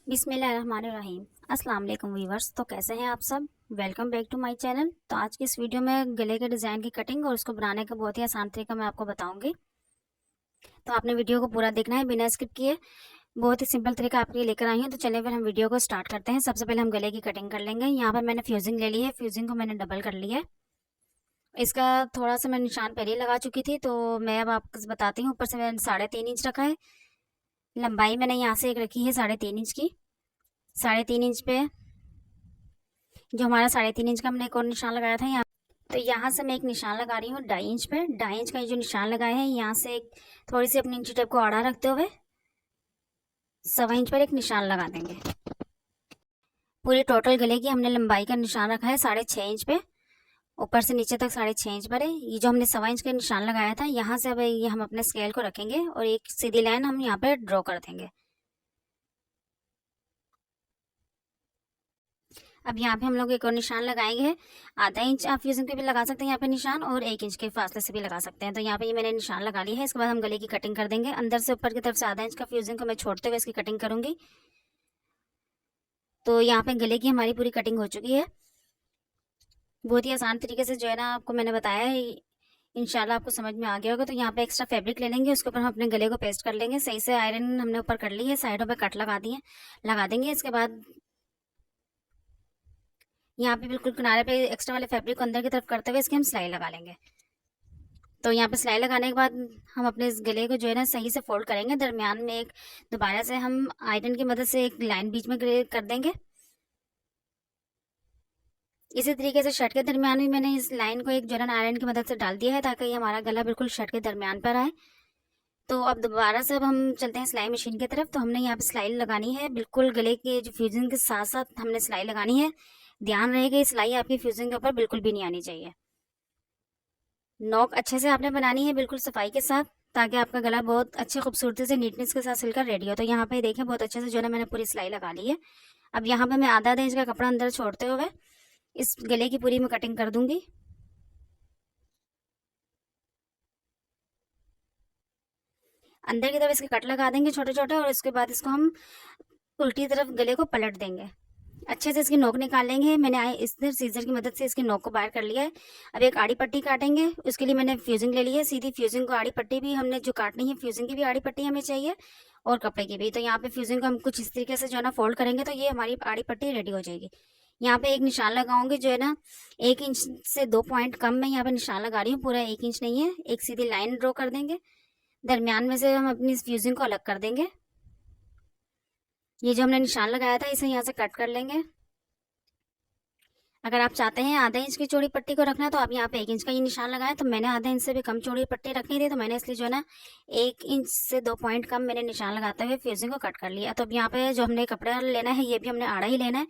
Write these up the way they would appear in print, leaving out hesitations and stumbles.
बिस्मिल्लाहिर्रहमानिर्रहीम। अस्सलाम वालेकुम व्यूअर्स। तो कैसे हैं आप सब? Welcome back to my channel. तो आज की इस वीडियो में गले के डिज़ाइन की कटिंग और उसको बनाने का बहुत ही आसान तरीका मैं आपको बताऊंगी। तो आपने वीडियो को पूरा देखना है बिना स्किप किए। बहुत ही सिंपल तरीका आपके लिए लेकर आई हूँ। तो चलिए फिर हम वीडियो को स्टार्ट करते हैं। सबसे पहले हम गले की कटिंग कर लेंगे। यहाँ पर मैंने फ्यूजिंग ले ली है, फ्यूजिंग को मैंने डबल कर लिया है। इसका थोड़ा सा मैं निशान पहले लगा चुकी थी, तो मैं अब आपको बताती हूँ। ऊपर से मैंने 3.5 इंच रखा है। लंबाई मैंने यहाँ से एक रखी है 3.5 इंच की। 3.5 इंच पे जो हमारा 3.5 इंच का हमने एक और निशान लगाया था यहाँ। तो यहाँ से मैं एक निशान लगा रही हूँ 2.5 इंच पे। 2.5 इंच का जो निशान लगाया है, यहाँ से एक थोड़ी सी अपनी इंची टेप को आड़ा रखते हुए 1.25 इंच पर एक निशान लगा देंगे। पूरी टोटल गले की हमने लंबाई का निशान रखा है 6.5 इंच पे। ऊपर से नीचे तक 6.5 इंच पर है। ये जो हमने 1.25 इंच का निशान लगाया था, यहाँ से अब ये हम अपने स्केल को रखेंगे और एक सीधी लाइन हम यहाँ पे ड्रॉ कर देंगे। अब यहाँ पे हम लोग एक और निशान लगाएंगे। ½ इंच आप फ्यूजन पे भी लगा सकते हैं यहाँ पे निशान, और 1 इंच के फासले से भी लगा सकते हैं। तो यहाँ पे ये मैंने निशान लगा लिया है। इसके बाद हम गले की कटिंग कर देंगे। अंदर से ऊपर की तरफ से ½ इंच का फ्यूजन को मैं छोड़ते हुए इसकी कटिंग करूंगी। तो यहाँ पे गले की हमारी पूरी कटिंग हो चुकी है। बहुत ही आसान तरीके से जो है ना आपको मैंने बताया है। इंशाल्लाह आपको समझ में आ गया होगा। तो यहाँ पे एक्स्ट्रा फैब्रिक ले लेंगे, उसके ऊपर हम अपने गले को पेस्ट कर लेंगे। सही से आयरन हमने ऊपर कर ली है, साइडों पे कट लगा देंगे। इसके बाद यहाँ पे बिल्कुल किनारे पे एक्स्ट्रा वाले फैब्रिक को अंदर की तरफ करते हुए इसकी हम सिलाई लगा लेंगे। तो यहाँ पे सिलाई लगाने के बाद हम अपने इस गले को जो है ना सही से फोल्ड करेंगे। दरमियान में एक दोबारा से हम आयरन की मदद से एक लाइन बीच में कर देंगे। इसी तरीके से शर्ट के दरमियान भी मैंने इस लाइन को एक जो है ना आयरन की मदद से डाल दिया है, ताकि हमारा गला बिल्कुल शर्ट के दरमियान पर आए। तो अब दोबारा से अब हम चलते हैं सिलाई मशीन की तरफ। तो हमने यहाँ पे सिलाई लगानी है, बिल्कुल गले के जो फ्यूजन के साथ साथ हमने सिलाई लगानी है। ध्यान रहेगा सिलाई आपकी फ्यूजन के ऊपर बिल्कुल भी नहीं आनी चाहिए। नोक अच्छे से आपने बनानी है, बिल्कुल सफाई के साथ, ताकि आपका गला बहुत अच्छी खूबसूरती से नीटनेस के साथ सिलकर रेडी हो। तो यहाँ पे देखें बहुत अच्छे से जो है मैंने पूरी सिलाई लगा ली है। अब यहाँ पे मैं ½ इंच का कपड़ा अंदर छोड़ते हुए इस गले की पूरी मैं कटिंग कर दूंगी। अंदर की तरफ इसके कट लगा देंगे छोटे छोटे, और इसके बाद इसको हम उल्टी तरफ गले को पलट देंगे। अच्छे से इसकी नोक निकाल लेंगे। मैंने इस सीजर की मदद से इसकी नोक को बाहर कर लिया है। अब एक आड़ी पट्टी काटेंगे। उसके लिए मैंने फ्यूजिंग ले ली है। सीधी फ्यूजिंग को आड़ी पट्टी भी हमने जो काटनी है, फ्यूजिंग की भी आड़ी पट्टी हमें चाहिए और कपड़े की भी। तो यहाँ पे फ्यूजिंग को हम कुछ इस तरीके से जो है ना फोल्ड करेंगे, तो ये हमारी आड़ी पट्टी रेडी हो जाएगी। यहाँ पे एक निशान लगाऊंगी जो है ना 1 इंच से 2 पॉइंट कम में यहाँ पे निशान लगा रही हूँ। पूरा 1 इंच नहीं है। एक सीधी लाइन ड्रॉ कर देंगे। दरमियान में से हम अपनी इस फ्यूजिंग को अलग कर देंगे। ये जो हमने निशान लगाया था इसे यहाँ से कट कर लेंगे। अगर आप चाहते हैं ½ इंच की चौड़ी पट्टी को रखना, तो आप यहाँ पे 1 इंच का ये निशान लगाया। तो मैंने ½ इंच से भी कम चौड़ी पट्टी रखनी थी, तो मैंने इसलिए जो है ना 1 इंच से 2 पॉइंट कम मैंने निशान लगाते हुए फ्यूजिंग को कट कर लिया। तो अब यहाँ पे जो हमने कपड़ा लेना है, ये भी हमने आड़ा ही लेना है।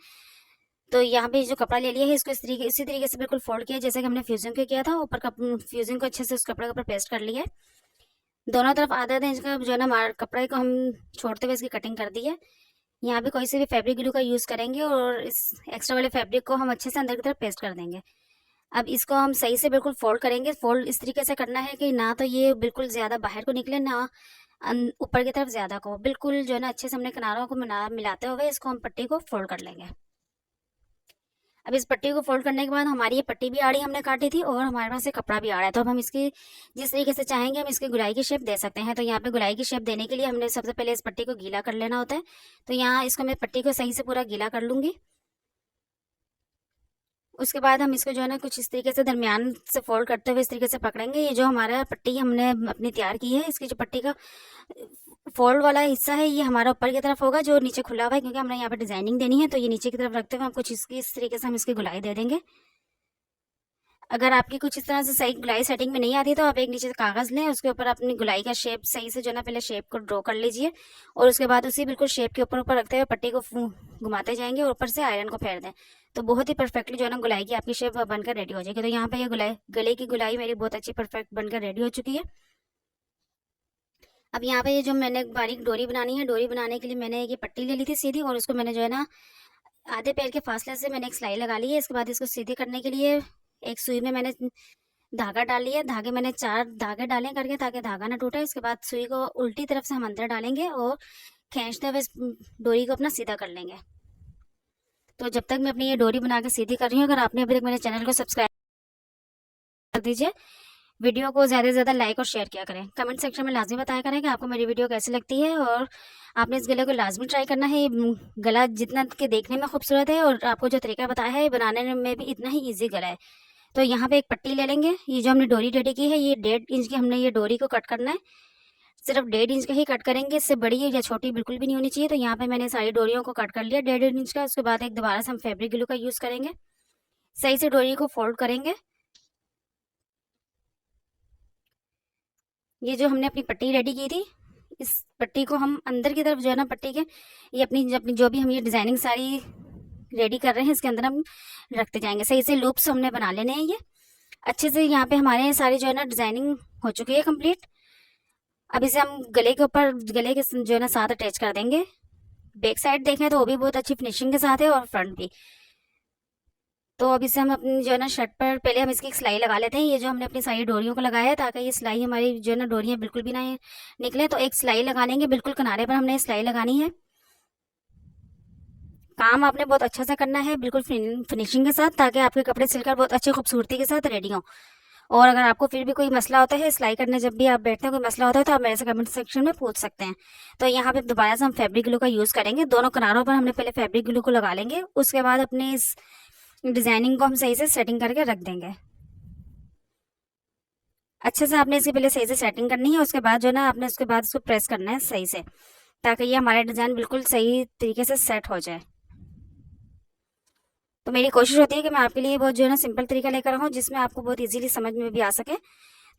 तो यहाँ पे जो कपड़ा ले लिया है, इसको इसी तरीके से बिल्कुल फोल्ड किया जैसे कि हमने फ्यूजिंग को किया था। ऊपर फ्यूजिंग को अच्छे से उस कपड़े के ऊपर पेस्ट कर लिया है। दोनों तरफ ½ इंच का जो है ना कपड़े को हम छोड़ते हुए इसकी कटिंग कर दी है। यहाँ पे कोई से भी फैब्रिक ग्लू का यूज़ करेंगे और इस एक्स्ट्रा वाले फैब्रिक को हम अच्छे से अंदर की तरफ पेस्ट कर देंगे। अब इसको हम सही से बिल्कुल फोल्ड करेंगे। फोल्ड इस तरीके से करना है कि ना तो ये बिल्कुल ज़्यादा बाहर को निकले, ना ऊपर की तरफ ज़्यादा को। बिल्कुल जो है ना अच्छे से हमने किनारों को मिलाते हुए इसको हम पट्टी को फोल्ड कर लेंगे। अब इस पट्टी को फोल्ड करने के बाद हमारी ये पट्टी भी आड़ी हमने काटी थी और हमारे पास ये कपड़ा भी आड़ा है। तो अब हम इसकी जिस तरीके से चाहेंगे हम इसकी गुलाई की शेप दे सकते हैं। तो यहाँ पे गुलाई की शेप देने के लिए हमने सबसे पहले इस पट्टी को गीला कर लेना होता है। तो यहाँ इसको मैं पट्टी को सही से पूरा गीला कर लूंगी। उसके बाद हम इसको जो है ना कुछ इस तरीके से दरमियान से फोल्ड करते हुए इस तरीके से पकड़ेंगे। ये जो हमारा पट्टी हमने अपनी तैयार की है, इसकी जो पट्टी का फोल्ड वाला हिस्सा है ये हमारा ऊपर की तरफ होगा, जो नीचे खुला हुआ है, क्योंकि हमने यहाँ पे डिजाइनिंग देनी है। तो ये नीचे की तरफ रखते हुए हम कुछ इस तरीके से हम इसकी गुलाई दे देंगे। अगर आपकी कुछ इस तरह से सही गुलाई सेटिंग में नहीं आती, तो आप एक नीचे से कागज लें, उसके ऊपर अपनी गुलाई का शेप सही से जो ना पहले शेप को ड्रॉ कर लीजिए, और उसके बाद उसी बिल्कुल शेप के ऊपर रखते हुए पट्टी को घुमाते जाएंगे और ऊपर से आयरन को फेर दें। तो बहुत ही परफेक्टली जो है ना गुलाई की आपकी शेप बनकर रेडी हो जाएगी। तो यहाँ पे ये गले की गुलाई मेरी बहुत अच्छी परफेक्ट बनकर रेडी हो चुकी है। अब यहाँ पे ये जो मैंने बारीक डोरी बनानी है, डोरी बनाने के लिए मैंने ये पट्टी ले ली थी सीधी, और उसको मैंने जो है ना आधे पैर के फासले से मैंने एक सिलाई लगा ली है। इसके बाद इसको सीधी करने के लिए एक सुई में मैंने धागा डाल लिया। धागे मैंने 4 धागे डाले करके, ताकि धागा ना टूटे। इसके बाद सुई को उल्टी तरफ से हम अंदर डालेंगे और खींचते हुए इस डोरी को अपना सीधा कर लेंगे। तो जब तक मैं अपनी ये डोरी बना के सीधी कर रही हूँ, अगर आपने अभी तक मेरे चैनल को सब्सक्राइब कर दीजिए, वीडियो को ज़्यादा से ज़्यादा लाइक और शेयर किया करें, कमेंट सेक्शन में लाजमी बताया करें कि आपको मेरी वीडियो कैसी लगती है। और आपने इस गले को लाजमी ट्राई करना है। ये गला जितना के देखने में खूबसूरत है और आपको जो तरीका बताया है बनाने में भी इतना ही ईजी गला है। तो यहाँ पे एक पट्टी ले लेंगे। ये जो हमने डोरी रेडी की है, ये 1.5 इंच की हमने ये डोरी को कट करना है। सिर्फ 1.5 इंच का ही कट करेंगे, इससे बड़ी या छोटी बिल्कुल भी नहीं होनी चाहिए। तो यहाँ पे मैंने सारी डोरियों को कट कर लिया 1.5 इंच का। उसके बाद एक दोबारा से हम फैब्रिक ग्लू का यूज़ करेंगे, सही से डोरी को फोल्ड करेंगे। ये जो हमने अपनी पट्टी रेडी की थी, इस पट्टी को हम अंदर की तरफ जो है ना पट्टी के, ये अपनी जो भी हम ये डिज़ाइनिंग सारी रेडी कर रहे हैं इसके अंदर हम रखते जाएंगे। सही से लूप्स हमने बना लेने हैं। ये अच्छे से यहाँ पे हमारे सारी जो है ना डिज़ाइनिंग हो चुकी है कंप्लीट। अब इसे हम गले के ऊपर, गले के जो है ना साथ अटैच कर देंगे। बैक साइड देखें तो वो भी बहुत अच्छी फिनिशिंग के साथ है और फ्रंट भी। तो अब इसे हम अपनी जो है ना शर्ट पर पहले हम इसकी एक सिलाई लगा लेते हैं। ये जो हमने अपनी सारी डोरियों को लगाया है ताकि ये सिलाई हमारी जो है ना डोरियाँ बिल्कुल भी ना निकले, तो एक सिलाई लगा लेंगे। बिल्कुल किनारे पर हमने सिलाई लगानी है। काम आपने बहुत अच्छा से करना है, बिल्कुल फिनिशिंग के साथ, ताकि आपके कपड़े सिलकर बहुत अच्छी खूबसूरती के साथ रेडी हों। और अगर आपको फिर भी कोई मसला होता है सिलाई करने, जब भी आप बैठते हैं कोई मसला होता है तो आप मेरे से कमेंट सेक्शन में पूछ सकते हैं। तो यहाँ पे दोबारा से हम फैब्रिक ग्लू का यूज़ करेंगे। दोनों किनारों पर हमने पहले फैब्रिक ग्लू को लगा लेंगे, उसके बाद अपने इस डिज़ाइनिंग को हम सही से सेटिंग करके रख देंगे। अच्छे से आपने इसकी पहले सही से सेटिंग करनी है, उसके बाद जो है ना आपने उसके बाद इसको प्रेस करना है सही से, ताकि ये हमारा डिज़ाइन बिल्कुल सही तरीके से सेट हो जाए। तो मेरी कोशिश होती है कि मैं आपके लिए बहुत जो है ना सिंपल तरीका लेकर आऊँ जिसमें आपको बहुत इजीली समझ में भी आ सके।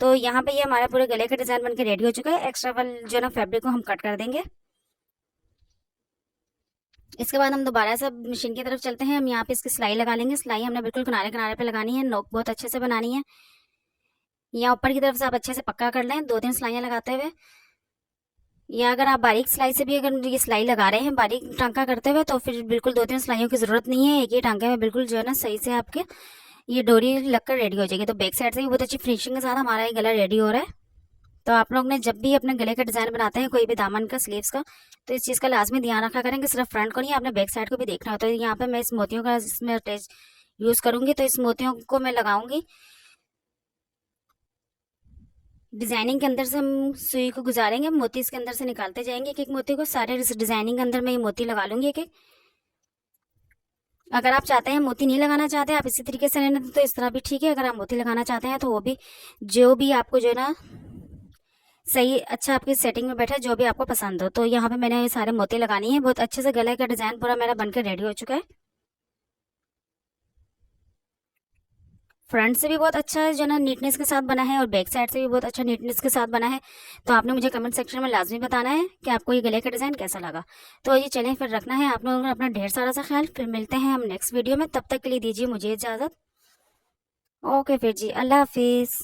तो यहाँ पे ये हमारा पूरे गले का डिज़ाइन बनकर रेडी हो चुका है। एक्स्ट्रा वाल जो है ना फैब्रिक को हम कट कर देंगे। इसके बाद हम दोबारा से मशीन की तरफ चलते हैं। हम यहाँ पे इसकी सिलाई लगा लेंगे। सिलाई हमने बिल्कुल किनारे किनारे पे लगानी है, नोक बहुत अच्छे से बनानी है। यहाँ ऊपर की तरफ से आप अच्छे से पक्का कर लें 2-3 सिलाइयाँ लगाते हुए। या अगर आप बारीक सिलाई से भी अगर ये सिलाई लगा रहे हैं बारीक टांका करते हुए, तो फिर बिल्कुल 2-3 सिलाइयों की ज़रूरत नहीं है। एक ही टांके में बिल्कुल जो है ना सही से आपके ये डोरी लगकर रेडी हो जाएगी। तो बैक साइड से भी बहुत अच्छी फिनिशिंग के साथ हमारा ये गला रेडी हो रहा है। तो आप लोग ने जब भी अपने गले का डिज़ाइन बनाते हैं, कोई भी दामन का, स्लीव्स का, तो इस चीज़ का लाजमी ध्यान रखा करें कि सिर्फ फ्रंट को नहीं, आपने बैक साइड को भी देखना होता है। तो यहाँ पे मैं इस मोतियों का इसमें अटैच यूज़ करूँगी। तो इस मोतियों को मैं लगाऊंगी डिज़ाइनिंग के अंदर से, हम सुई को गुजारेंगे, मोती इसके अंदर से निकालते जाएंगे एक एक मोती को। सारे डिज़ाइनिंग के अंदर मैं ये मोती लगा लूँगी एक एक। अगर आप चाहते हैं मोती नहीं लगाना चाहते आप इसी तरीके से रहने दें तो इस तरह भी ठीक है। अगर आप मोती लगाना चाहते हैं तो वो भी, जो भी आपको जो है ना सही अच्छा आपकी सेटिंग में बैठा, जो भी आपको पसंद हो। तो यहाँ पे मैंने ये सारे मोती लगानी है। बहुत अच्छे से गले का डिज़ाइन पूरा मेरा बनकर रेडी हो चुका है। फ्रंट से भी बहुत अच्छा है जो ना नीटनेस के साथ बना है, और बैक साइड से भी बहुत अच्छा नीटनेस के साथ बना है। तो आपने मुझे कमेंट सेक्शन में लाजमी बताना है कि आपको ये गले का डिज़ाइन कैसा लगा। तो ये चलें फिर, रखना है आप लोगों ने अपना ढेर सारा सा ख्याल। फिर मिलते हैं हम नेक्स्ट वीडियो में, तब तक के लिए दीजिए मुझे इजाज़त। ओके फिर जी, अल्लाह हाफिज़।